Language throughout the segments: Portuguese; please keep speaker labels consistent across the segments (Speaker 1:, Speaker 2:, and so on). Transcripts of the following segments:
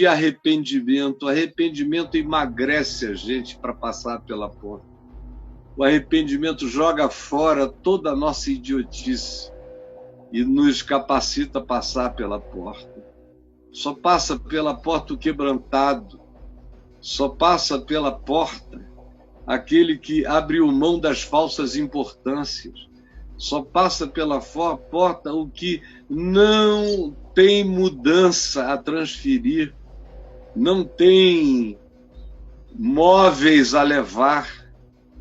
Speaker 1: de arrependimento. O arrependimento emagrece a gente para passar pela porta. O arrependimento joga fora toda a nossa idiotice e nos capacita a passar pela porta. Só passa pela porta o quebrantado. Só passa pela porta aquele que abriu mão das falsas importâncias. Só passa pela porta o que não tem mudança a transferir, não tem móveis a levar,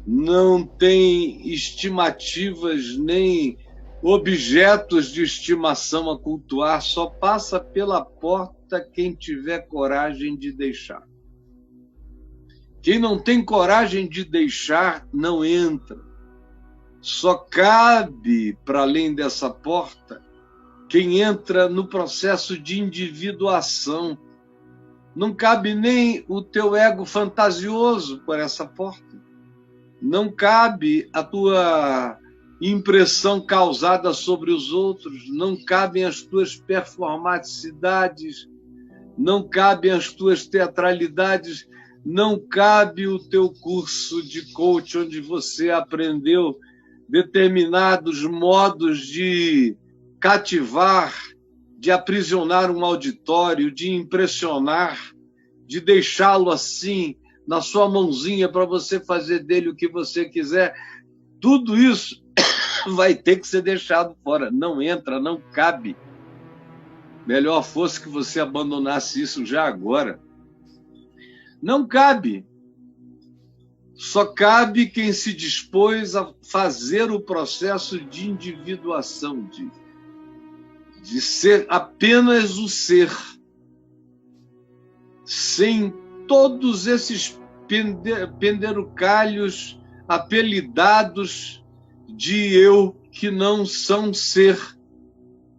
Speaker 1: não tem estimativas nem objetos de estimação a cultuar. Só passa pela porta quem tiver coragem de deixar. Quem não tem coragem de deixar, não entra. Só cabe, para além dessa porta, quem entra no processo de individuação. Não cabe nem o teu ego fantasioso por essa porta. Não cabe a tua impressão causada sobre os outros. Não cabem as tuas performaticidades. Não cabem as tuas teatralidades. Não cabe o teu curso de coach onde você aprendeu determinados modos de cativar, de aprisionar um auditório, de impressionar, de deixá-lo assim, na sua mãozinha, para você fazer dele o que você quiser. Tudo isso vai ter que ser deixado fora. Não entra, não cabe. Melhor fosse que você abandonasse isso já agora. Não cabe. Só cabe quem se dispôs a fazer o processo de individuação, de ser apenas o ser, sem todos esses penderucalhos apelidados de eu que não são ser,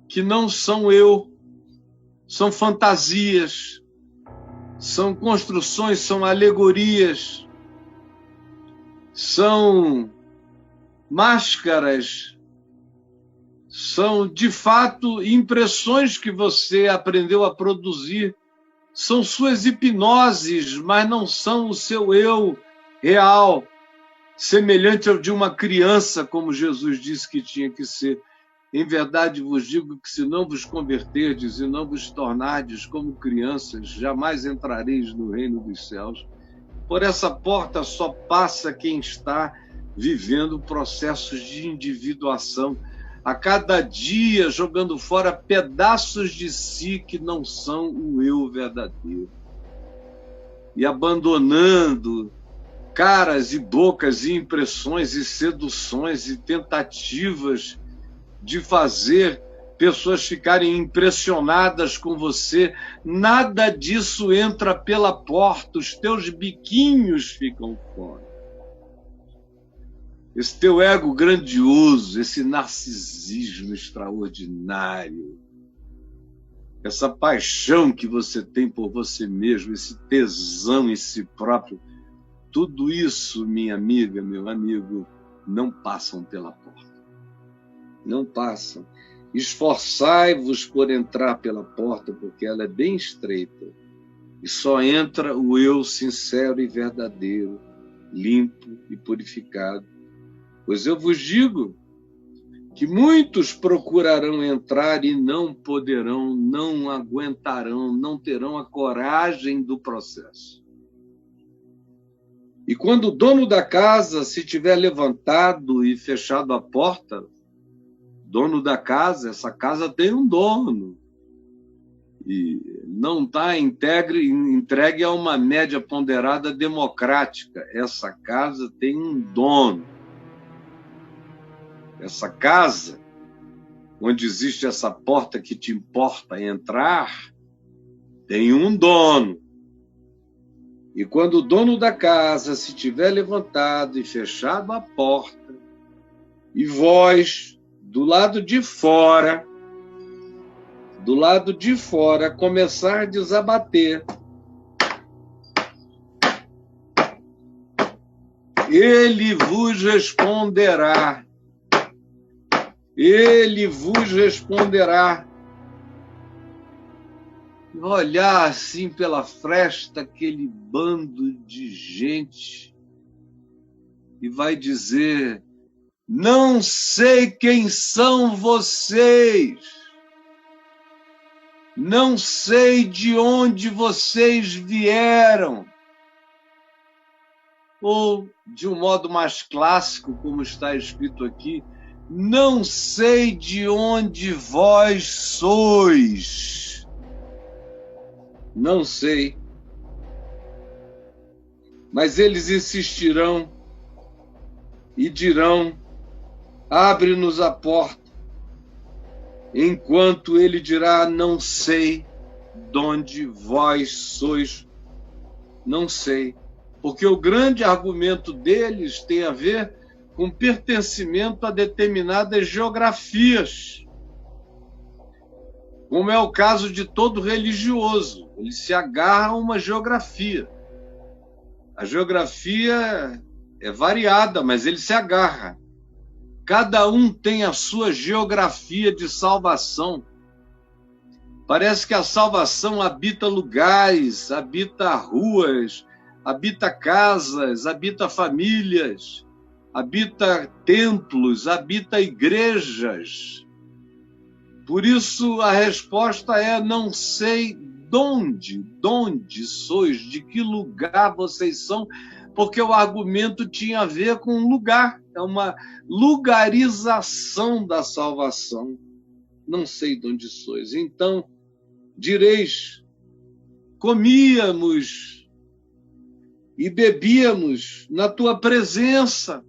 Speaker 1: que não são eu, são fantasias, são construções, são alegorias, são máscaras, são, de fato, impressões que você aprendeu a produzir, são suas hipnoses, mas não são o seu eu real, semelhante ao de uma criança, como Jesus disse que tinha que ser. Em verdade vos digo que se não vos converterdes e não vos tornardes como crianças, jamais entrareis no reino dos céus. Por essa porta só passa quem está vivendo processos de individuação, a cada dia jogando fora pedaços de si que não são o eu verdadeiro. E abandonando caras e bocas e impressões e seduções e tentativas de fazer pessoas ficarem impressionadas com você. Nada disso entra pela porta, os teus biquinhos ficam fora. Esse teu ego grandioso, esse narcisismo extraordinário, essa paixão que você tem por você mesmo, esse tesão em si próprio, tudo isso, minha amiga, meu amigo, não passam pela porta. Não passam. Esforçai-vos por entrar pela porta, porque ela é bem estreita. E só entra o eu sincero e verdadeiro, limpo e purificado. Pois eu vos digo que muitos procurarão entrar e não poderão, não aguentarão, não terão a coragem do processo. E quando o dono da casa se tiver levantado e fechado a porta, dono da casa, essa casa tem um dono e não está entregue a uma média ponderada democrática. Essa casa tem um dono. Essa casa, onde existe essa porta que te importa entrar, tem um dono. E quando o dono da casa se tiver levantado e fechado a porta, e vós, do lado de fora, começardes a bater, ele vos responderá. Ele vos responderá. olhar assim pela fresta aquele bando de gente e vai dizer: não sei quem são vocês, não sei de onde vocês vieram. Ou, de um modo mais clássico, como está escrito aqui, não sei de onde vós sois. Não sei. Mas eles insistirão e dirão: abre-nos a porta. Enquanto ele dirá: não sei de onde vós sois. Não sei. Porque o grande argumento deles tem a ver com pertencimento a determinadas geografias, como é o caso de todo religioso. Ele se agarra a uma geografia. A geografia é variada, mas ele se agarra. Cada um tem a sua geografia de salvação. Parece que a salvação habita lugares, habita ruas, habita casas, habita famílias, habita templos, habita igrejas. Por isso a resposta é: não sei de onde sois, de que lugar vocês são, porque o argumento tinha a ver com lugar, é uma lugarização da salvação. Não sei de onde sois. Então direis: comíamos e bebíamos na tua presença.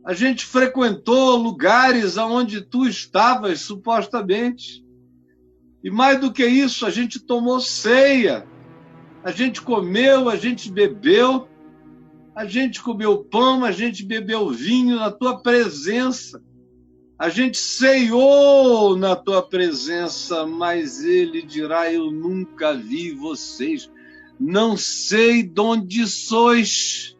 Speaker 1: A gente frequentou lugares onde tu estavas, supostamente. E mais do que isso, a gente tomou ceia. A gente comeu, a gente bebeu. A gente comeu pão, a gente bebeu vinho na tua presença. A gente ceiou na tua presença, mas ele dirá: eu nunca vi vocês. Não sei de onde sois.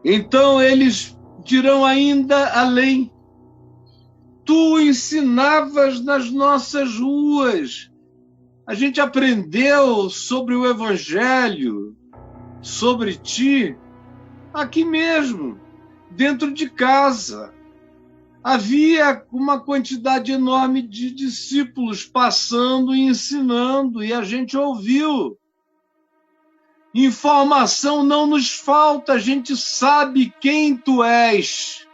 Speaker 1: Então eles dirão ainda além: tu ensinavas nas nossas ruas. A gente aprendeu sobre o Evangelho, sobre ti, aqui mesmo, dentro de casa. Havia uma quantidade enorme de discípulos passando e ensinando, e a gente ouviu. Informação não nos falta, a gente sabe quem tu és.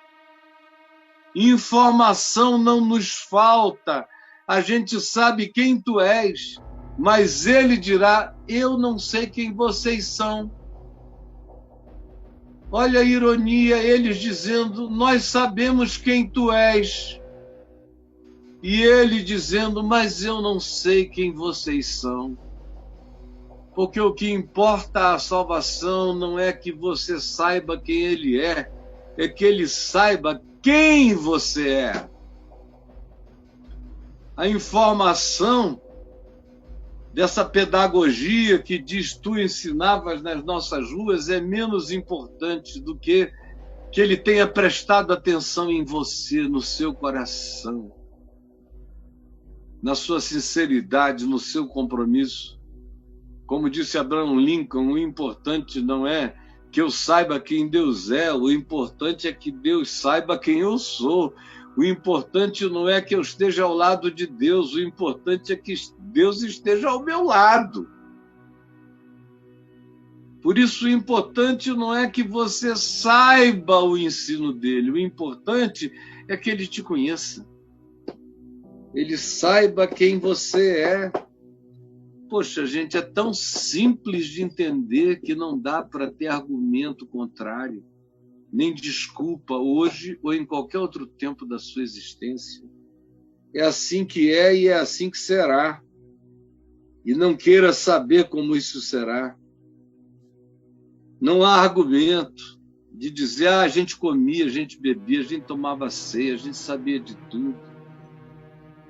Speaker 1: Informação não nos falta, a gente sabe quem tu és, mas ele dirá: eu não sei quem vocês são. Olha a ironia, eles dizendo: nós sabemos quem tu és. E ele dizendo: mas eu não sei quem vocês são. Porque o que importa a salvação não é que você saiba quem ele é que ele saiba quem você é. A informação dessa pedagogia que diz tu ensinavas nas nossas ruas é menos importante do que ele tenha prestado atenção em você, no seu coração, na sua sinceridade, no seu compromisso. Como disse Abraham Lincoln, o importante não é que eu saiba quem Deus é, o importante é que Deus saiba quem eu sou. O importante não é que eu esteja ao lado de Deus, o importante é que Deus esteja ao meu lado. Por isso, o importante não é que você saiba o ensino dele, o importante é que ele te conheça. Ele saiba quem você é. Poxa, gente, é tão simples de entender que não dá para ter argumento contrário, nem desculpa hoje ou em qualquer outro tempo da sua existência. É assim que é e é assim que será. E não queira saber como isso será. Não há argumento de dizer: a gente comia, a gente bebia, a gente tomava ceia, a gente sabia de tudo.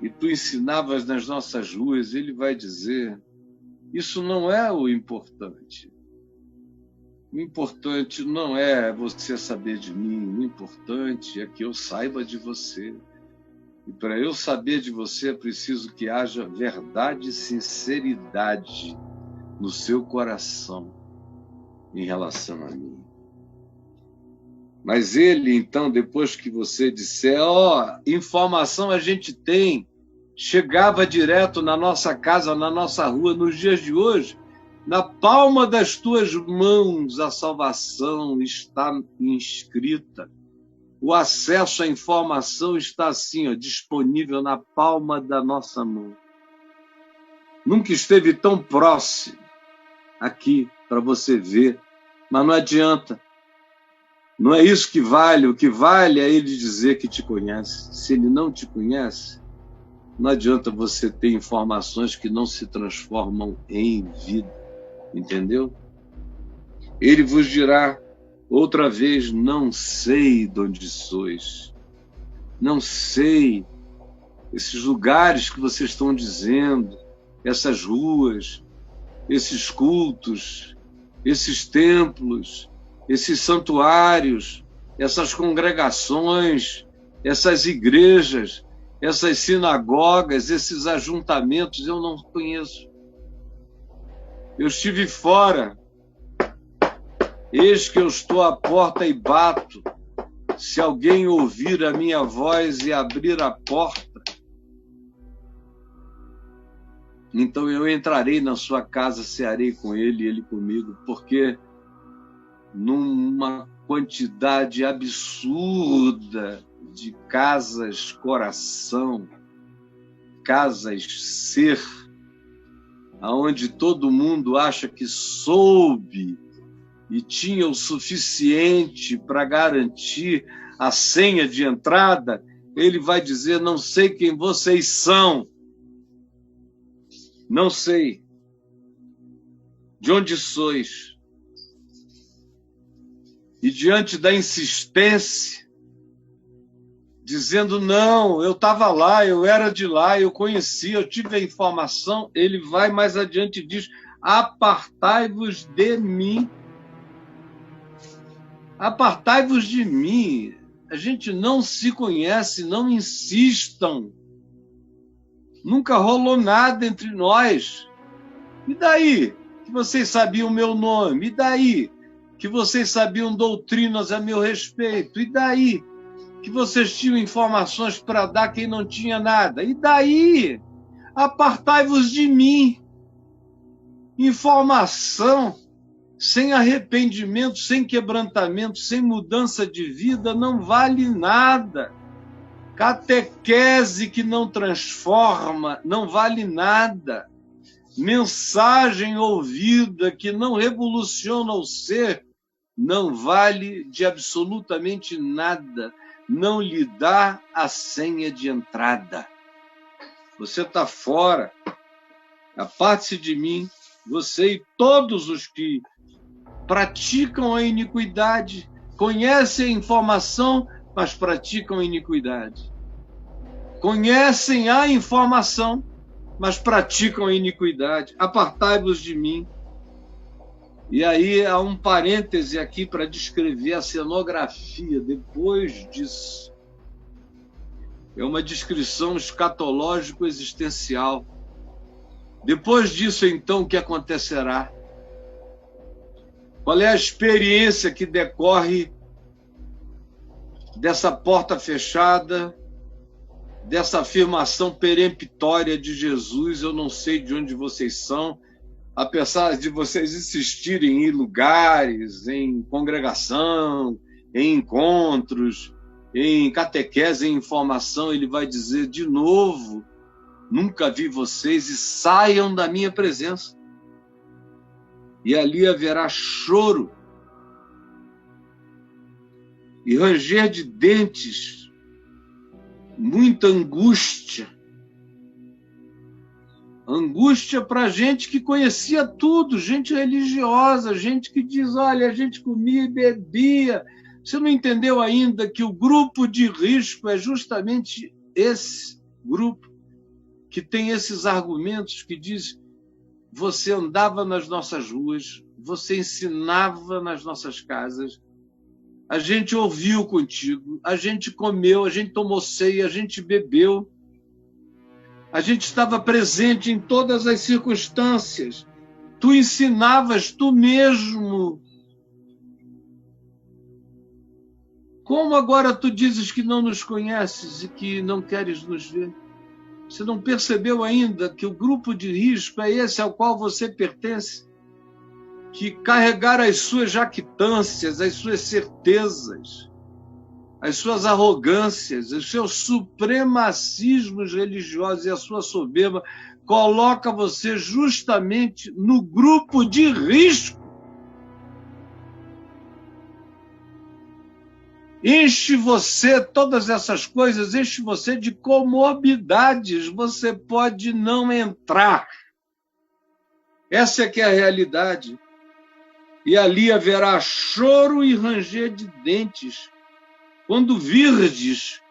Speaker 1: E tu ensinavas nas nossas ruas. Ele vai dizer: isso não é o importante. O importante não é você saber de mim, o importante é que eu saiba de você. E para eu saber de você, é preciso que haja verdade e sinceridade no seu coração em relação a mim. Mas ele, então, depois que você disser, informação a gente tem, chegava direto na nossa casa, na nossa rua, nos dias de hoje, na palma das tuas mãos a salvação está inscrita. O acesso à informação está assim, disponível na palma da nossa mão. Nunca esteve tão próximo aqui para você ver, mas não adianta. Não é isso que vale. O que vale é ele dizer que te conhece. Se ele não te conhece, não adianta você ter informações que não se transformam em vida. Entendeu? Ele vos dirá outra vez, não sei de onde sois. Não sei esses lugares que vocês estão dizendo, essas ruas, esses cultos, esses templos, esses santuários, essas congregações, essas igrejas, essas sinagogas, esses ajuntamentos, eu não conheço. Eu estive fora. Eis que eu estou à porta e bato. Se alguém ouvir a minha voz e abrir a porta, então eu entrarei na sua casa, cearei com ele e ele comigo, porque numa quantidade absurda de casas coração, casas ser, aonde todo mundo acha que soube e tinha o suficiente para garantir a senha de entrada, ele vai dizer, não sei quem vocês são, não sei de onde sois. E diante da insistência, dizendo, não, eu estava lá, eu era de lá, eu conhecia, eu tive a informação, ele vai mais adiante e diz, apartai-vos de mim. Apartai-vos de mim. A gente não se conhece, não insistam. Nunca rolou nada entre nós. E daí que vocês sabiam o meu nome? E daí que vocês sabiam doutrinas a meu respeito? E daí que vocês tinham informações para dar quem não tinha nada? E daí? Apartai-vos de mim. Informação sem arrependimento, sem quebrantamento, sem mudança de vida, não vale nada. Catequese que não transforma, não vale nada. Mensagem ouvida que não revoluciona o ser, não vale de absolutamente nada. Não lhe dá a senha de entrada. Você está fora. Aparte-se de mim, você e todos os que praticam a iniquidade, conhecem a informação, mas praticam a iniquidade. Conhecem a informação, mas praticam a iniquidade. Apartai-vos de mim. E aí há um parêntese aqui para descrever a cenografia depois disso. É uma descrição escatológico-existencial. Depois disso, então, o que acontecerá? Qual é a experiência que decorre dessa porta fechada, dessa afirmação peremptória de Jesus? Eu não sei de onde vocês são, apesar de vocês insistirem em lugares, em congregação, em encontros, em catequese, em informação, ele vai dizer de novo, nunca vi vocês e saiam da minha presença. E ali haverá choro e ranger de dentes, muita angústia. Angústia para gente que conhecia tudo, gente religiosa, gente que diz, olha, a gente comia e bebia. Você não entendeu ainda que o grupo de risco é justamente esse grupo que tem esses argumentos que diz você andava nas nossas ruas, você ensinava nas nossas casas, A gente ouviu contigo, a gente comeu, a gente tomou ceia, a gente bebeu. A gente estava presente em todas as circunstâncias. Tu ensinavas tu mesmo. Como agora tu dizes que não nos conheces e que não queres nos ver? Você não percebeu ainda que o grupo de risco é esse ao qual você pertence? Que carregar as suas jactâncias, as suas certezas, as suas arrogâncias, os seus supremacismos religiosos e a sua soberba coloca você justamente no grupo de risco. Enche você, todas essas coisas, enche você de comorbidades. Você pode não entrar. Essa é que é a realidade. E ali haverá choro e ranger de dentes. Quando virdes,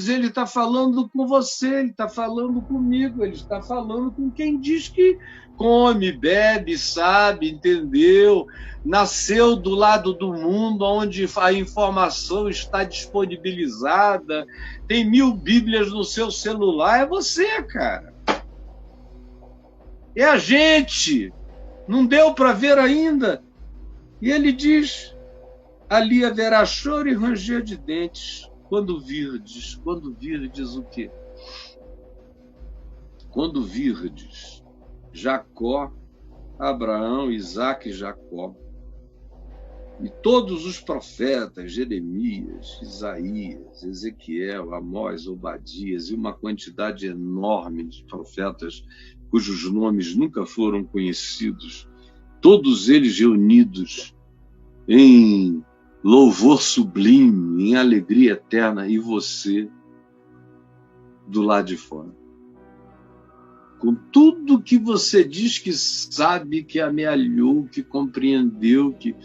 Speaker 1: ele está falando com você, ele está falando comigo, ele está falando com quem diz que come, bebe, sabe, entendeu, nasceu do lado do mundo onde a informação está disponibilizada, tem 1000 Bíblias no seu celular, é você, cara. É a gente. Não deu para ver ainda. E ele diz, ali haverá choro e ranger de dentes. Quando virdes o quê? Quando virdes Jacó, Abraão, Isaque e Jacó, e todos os profetas, Jeremias, Isaías, Ezequiel, Amós, Obadias, e uma quantidade enorme de profetas cujos nomes nunca foram conhecidos, todos eles reunidos em louvor sublime, em alegria eterna, e você do lado de fora. Com tudo que você diz que sabe, que amealhou, que compreendeu, que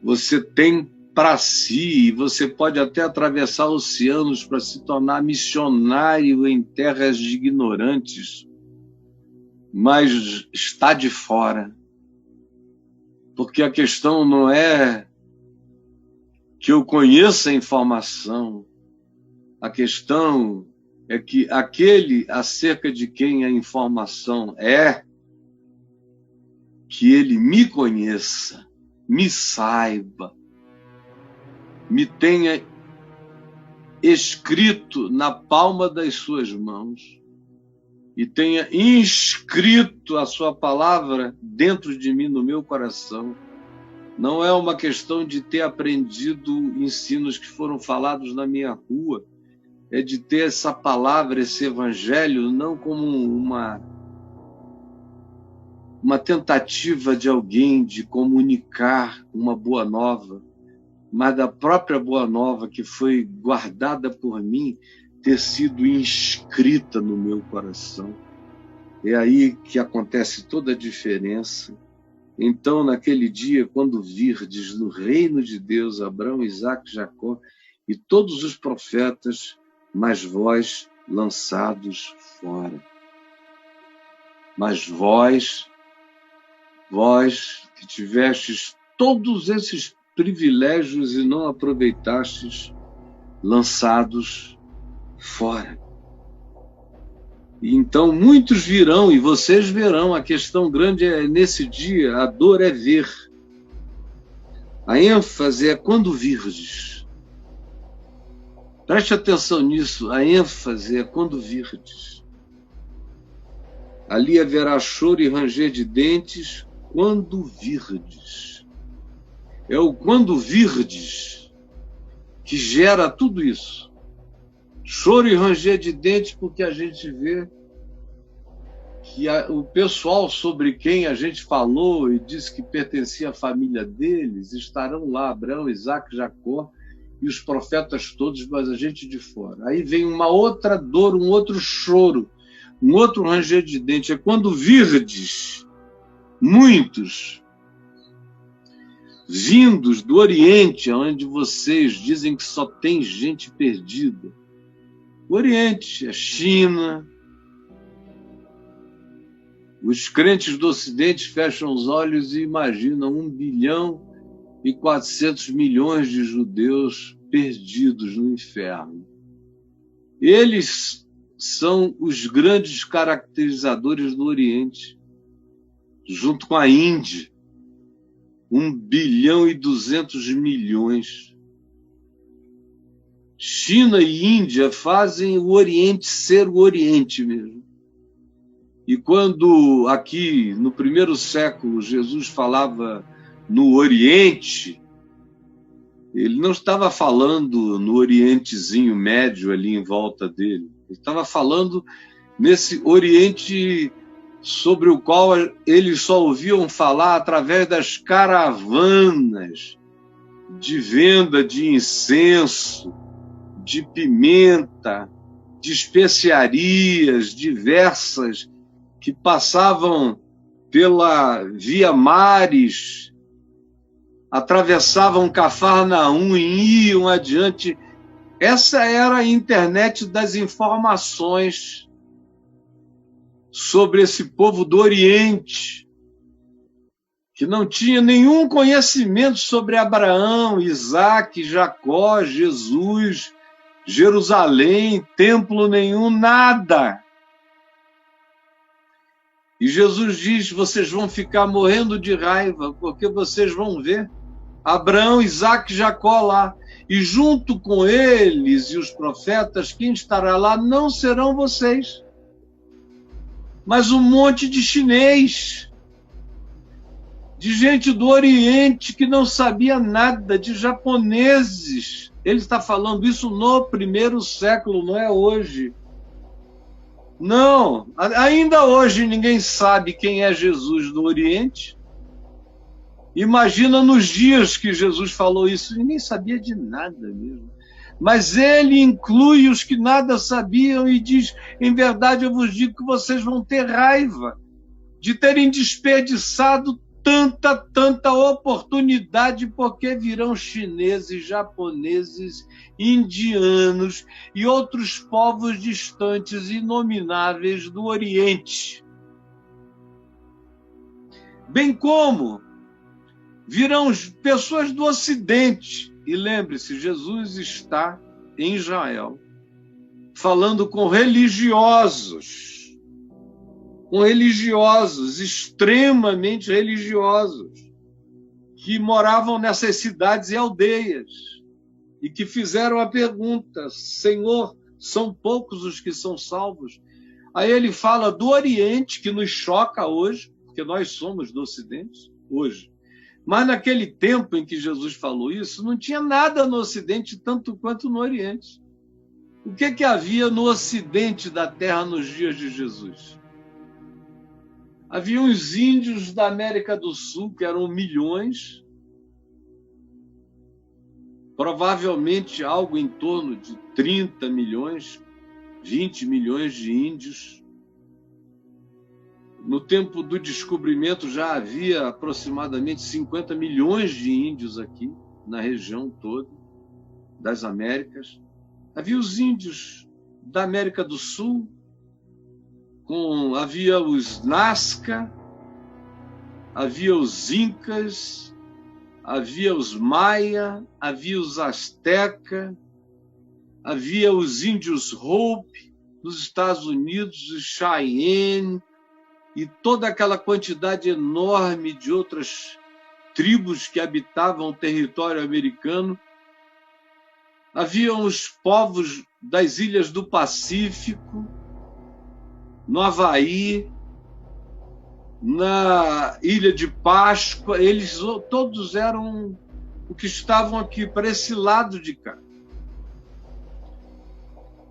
Speaker 1: você tem para si, e você pode até atravessar oceanos para se tornar missionário em terras de ignorantes, mas está de fora. Porque a questão não é que eu conheça a informação, a questão é que aquele acerca de quem a informação é, que ele me conheça, me saiba, me tenha escrito na palma das suas mãos e tenha inscrito a sua palavra dentro de mim, no meu coração. Não é uma questão de ter aprendido ensinos que foram falados na minha rua, é de ter essa palavra, esse evangelho, não como uma tentativa de alguém de comunicar uma boa nova, mas da própria boa nova que foi guardada por mim, ter sido inscrita no meu coração. É aí que acontece toda a diferença. Então, naquele dia, quando virdes no reino de Deus Abraão, Isaque, Jacó e todos os profetas, mas vós lançados fora. Mas vós que tivestes todos esses privilégios e não aproveitastes, lançados fora. E então muitos virão e vocês verão. A questão grande é nesse dia, a dor é ver. A ênfase é quando virdes. Preste atenção nisso, a ênfase é quando virdes. Ali haverá choro e ranger de dentes quando virdes. É o quando virdes que gera tudo isso. Choro e ranger de dentes, porque a gente vê que o pessoal sobre quem a gente falou e disse que pertencia à família deles estarão lá, Abraão, Isaque, Jacó e os profetas todos, mas a gente de fora. Aí vem uma outra dor, um outro choro, um outro ranger de dentes. É quando virdes muitos vindos do Oriente, onde vocês dizem que só tem gente perdida. O Oriente, a China. Os crentes do Ocidente fecham os olhos e imaginam 1 bilhão e 400 milhões de judeus perdidos no inferno. Eles são os grandes caracterizadores do Oriente, junto com a Índia, 1 bilhão e 200 milhões. China e Índia fazem o Oriente ser o Oriente mesmo. E quando aqui, no primeiro século, Jesus falava no Oriente, ele não estava falando no Orientezinho médio ali em volta dele. Ele estava falando nesse Oriente sobre o qual eles só ouviam falar através das caravanas de venda de incenso, de pimenta, de especiarias diversas que passavam pela Via Maris, atravessavam Cafarnaum e iam adiante. Essa era a internet das informações sobre esse povo do Oriente, que não tinha nenhum conhecimento sobre Abraão, Isaac, Jacó, Jesus, Jerusalém, templo nenhum, nada. E Jesus diz, vocês vão ficar morrendo de raiva, porque vocês vão ver Abraão, Isaac e Jacó lá. E junto com eles e os profetas, quem estará lá não serão vocês, mas um monte de chinês, de gente do Oriente que não sabia nada, de japoneses. Ele está falando isso no primeiro século, não é hoje. Não, ainda hoje ninguém sabe quem é Jesus do Oriente. Imagina nos dias que Jesus falou isso, ninguém sabia de nada mesmo. Mas ele inclui os que nada sabiam e diz, em verdade eu vos digo que vocês vão ter raiva de terem desperdiçado tanta oportunidade, porque virão chineses, japoneses, indianos e outros povos distantes, inomináveis do Oriente. Bem como virão pessoas do Ocidente. E lembre-se, Jesus está em Israel, falando com religiosos, extremamente religiosos, que moravam nessas cidades e aldeias, e que fizeram a pergunta, Senhor, são poucos os que são salvos? Aí ele fala do Oriente, que nos choca hoje, porque nós somos do Ocidente hoje. Mas naquele tempo em que Jesus falou isso, não tinha nada no Ocidente tanto quanto no Oriente. O que havia no Ocidente da Terra nos dias de Jesus? Havia os índios da América do Sul, que eram milhões, provavelmente algo em torno de 30 milhões, 20 milhões de índios. No tempo do descobrimento já havia aproximadamente 50 milhões de índios aqui, na região toda das Américas. Havia os índios da América do Sul, havia os Nazca, havia os Incas, havia os Maia, havia os Azteca, havia os índios Hopi nos Estados Unidos, os Cheyenne, e toda aquela quantidade enorme de outras tribos que habitavam o território americano. Haviam os povos das ilhas do Pacífico, no Havaí, na Ilha de Páscoa, eles todos eram o que estavam aqui, para esse lado de cá.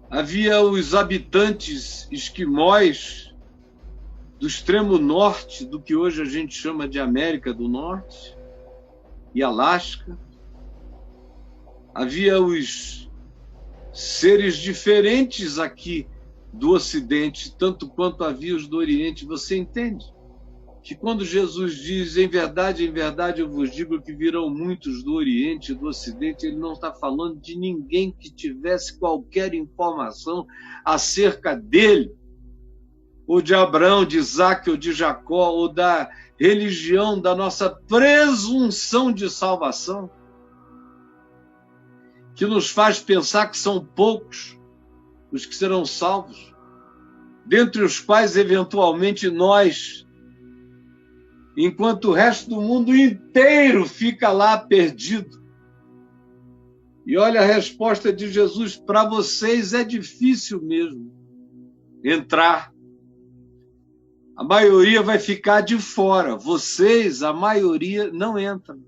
Speaker 1: Havia os habitantes esquimós do extremo norte, do que hoje a gente chama de América do Norte e Alasca. Havia os seres diferentes aqui do Ocidente, tanto quanto havia os do Oriente. Você entende que quando Jesus diz, em verdade eu vos digo que virão muitos do Oriente e do Ocidente, ele não está falando de ninguém que tivesse qualquer informação acerca dele, ou de Abraão, de Isaac ou de Jacó, ou da religião da nossa presunção de salvação, que nos faz pensar que são poucos os que serão salvos, dentre os quais, eventualmente, nós, enquanto o resto do mundo inteiro fica lá perdido. E olha a resposta de Jesus: para vocês é difícil mesmo entrar. A maioria vai ficar de fora. Vocês, a maioria, não entram.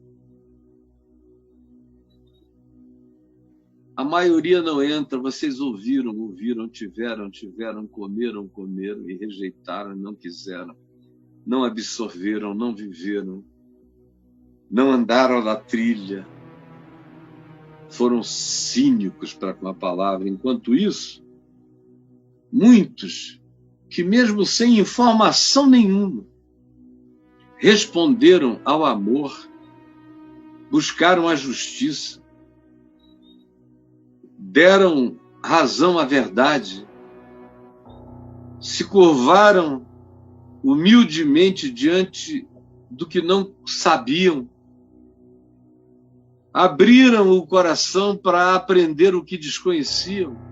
Speaker 1: A maioria não entra. Vocês ouviram, tiveram, comeram e rejeitaram, não quiseram, não absorveram, não viveram, não andaram na trilha, foram cínicos para com a palavra. Enquanto isso, muitos que mesmo sem informação nenhuma responderam ao amor, buscaram a justiça, deram razão à verdade, se curvaram humildemente diante do que não sabiam, abriram o coração para aprender o que desconheciam,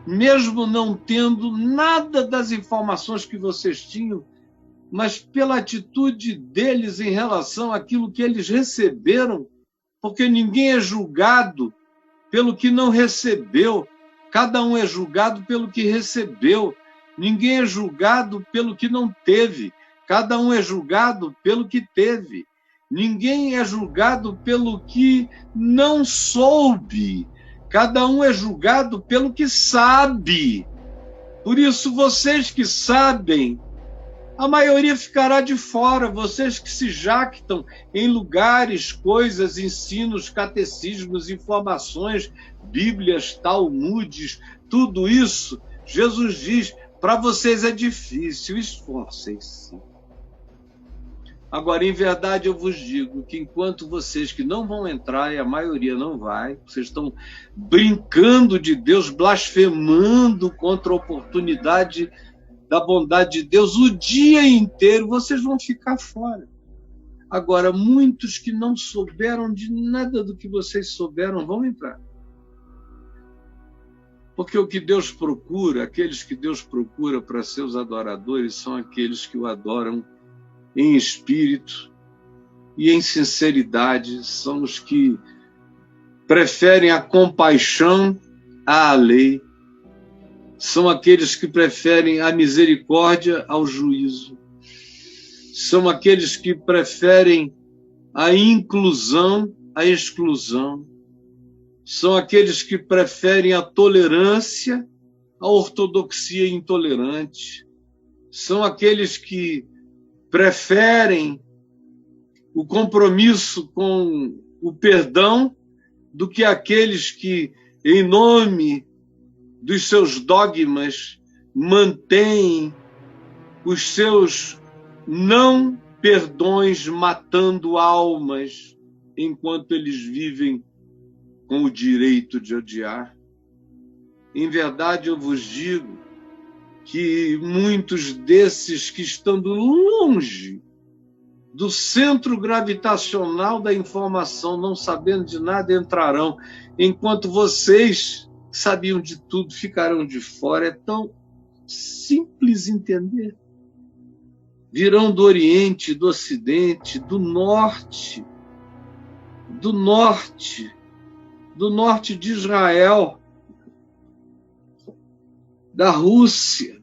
Speaker 1: mesmo não tendo nada das informações que vocês tinham, mas pela atitude deles em relação àquilo que eles receberam, porque ninguém é julgado pelo que não recebeu, cada um é julgado pelo que recebeu, ninguém é julgado pelo que não teve, cada um é julgado pelo que teve, ninguém é julgado pelo que não soube, cada um é julgado pelo que sabe. Por isso, vocês que sabem, a maioria ficará de fora. Vocês que se jactam em lugares, coisas, ensinos, catecismos, informações, bíblias, talmudes, tudo isso, Jesus diz, para vocês é difícil, esforcem-se. Agora, em verdade, eu vos digo que enquanto vocês que não vão entrar, e a maioria não vai, vocês estão brincando de Deus, blasfemando contra a oportunidade da bondade de Deus o dia inteiro, vocês vão ficar fora. Agora, muitos que não souberam de nada do que vocês souberam vão entrar. Porque o que Deus procura, aqueles que Deus procura para seus adoradores, são aqueles que o adoram em espírito e em sinceridade, são os que preferem a compaixão à lei, são aqueles que preferem a misericórdia ao juízo, são aqueles que preferem a inclusão à exclusão, são aqueles que preferem a tolerância à ortodoxia intolerante, são aqueles que preferem o compromisso com o perdão do que aqueles que, em nome dos seus dogmas, mantêm os seus não perdões matando almas enquanto eles vivem com o direito de odiar. Em verdade, eu vos digo que muitos desses que estando longe do centro gravitacional da informação, não sabendo de nada, entrarão, enquanto vocês sabiam de tudo, ficarão de fora. É tão simples entender. Virão do Oriente, do Ocidente, do Norte de Israel, da Rússia,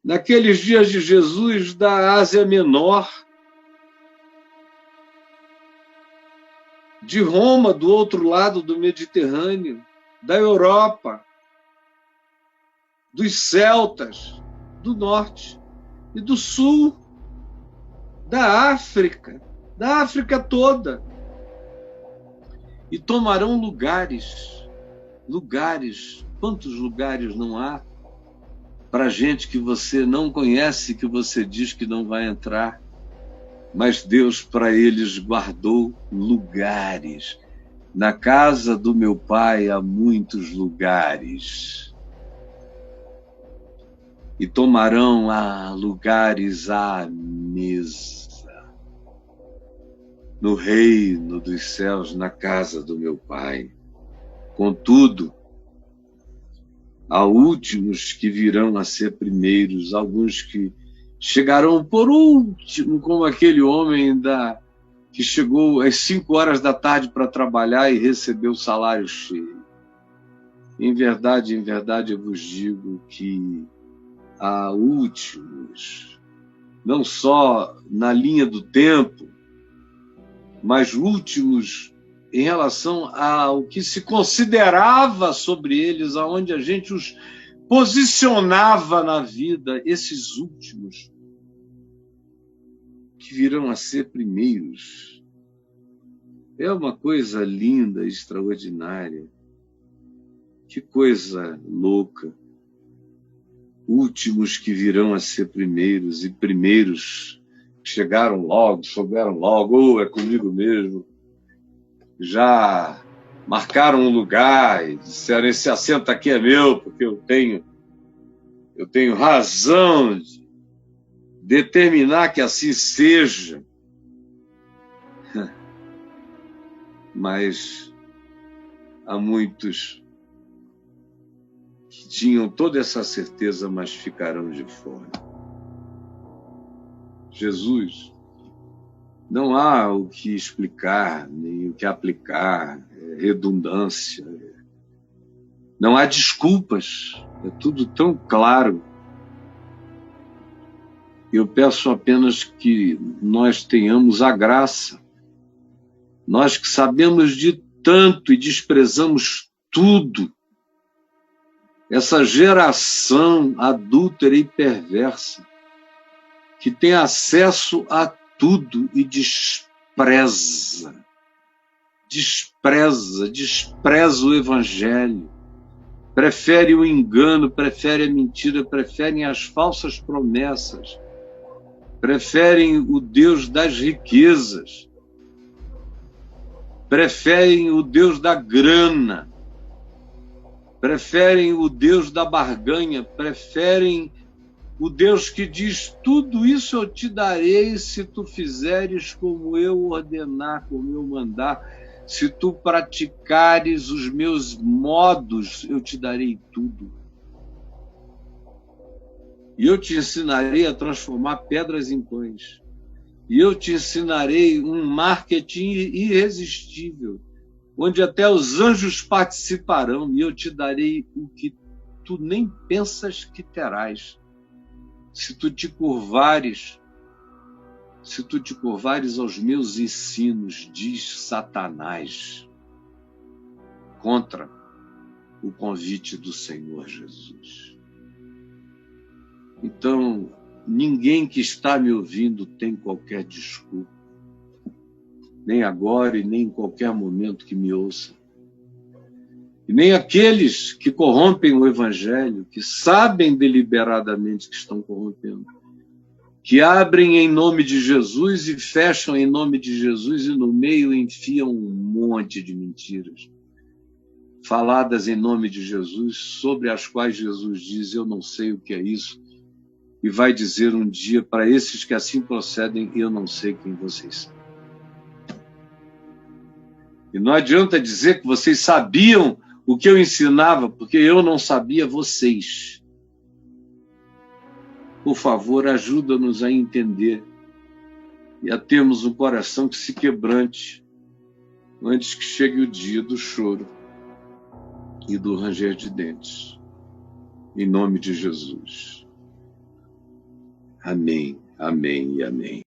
Speaker 1: naqueles dias de Jesus, da Ásia Menor, de Roma, do outro lado do Mediterrâneo, da Europa, dos celtas, do norte e do sul, da África toda, e tomarão lugares. Quantos lugares não há para gente que você não conhece, que você diz que não vai entrar, mas Deus para eles guardou lugares. Na casa do meu Pai há muitos lugares. e tomarão lugares à mesa no reino dos céus, na casa do meu Pai. Contudo, há últimos que virão a ser primeiros, alguns que chegarão por último, como aquele homem que chegou às 5 horas da tarde para trabalhar e recebeu o salário cheio. Em verdade, eu vos digo que há últimos, não só na linha do tempo, mas últimos em relação ao que se considerava sobre eles, aonde a gente os posicionava na vida, esses últimos que virão a ser primeiros. É uma coisa linda, extraordinária. Que coisa louca. Últimos que virão a ser primeiros, e primeiros que chegaram logo, souberam logo, é comigo mesmo. Já marcaram um lugar e disseram: esse assento aqui é meu, porque eu tenho razão de determinar que assim seja. Mas há muitos que tinham toda essa certeza, mas ficarão de fora. Jesus, não há o que explicar, nem o que aplicar, redundância. Não há desculpas, é tudo tão claro. Eu peço apenas que nós tenhamos a graça. Nós que sabemos de tanto e desprezamos tudo. Essa geração adúltera e perversa, que tem acesso a tudo e despreza o Evangelho, prefere o engano, prefere a mentira, preferem as falsas promessas, preferem o Deus das riquezas, preferem o Deus da grana, preferem o Deus da barganha, preferem o Deus que diz: tudo isso eu te darei se tu fizeres como eu ordenar, como eu mandar. Se tu praticares os meus modos, eu te darei tudo. E eu te ensinarei a transformar pedras em pães. E eu te ensinarei um marketing irresistível, onde até os anjos participarão, e eu te darei o que tu nem pensas que terás. Se tu te curvares aos meus ensinos, diz Satanás, contra o convite do Senhor Jesus. Então, ninguém que está me ouvindo tem qualquer desculpa, nem agora e nem em qualquer momento que me ouça. E nem aqueles que corrompem o Evangelho, que sabem deliberadamente que estão corrompendo, que abrem em nome de Jesus e fecham em nome de Jesus e no meio enfiam um monte de mentiras, faladas em nome de Jesus, sobre as quais Jesus diz: eu não sei o que é isso, e vai dizer um dia para esses que assim procedem: eu não sei quem vocês são. E não adianta dizer que vocês sabiam o que eu ensinava, porque eu não sabia vocês. Por favor, ajuda-nos a entender e a termos um coração que se quebrante antes que chegue o dia do choro e do ranger de dentes. Em nome de Jesus. Amém, amém e amém.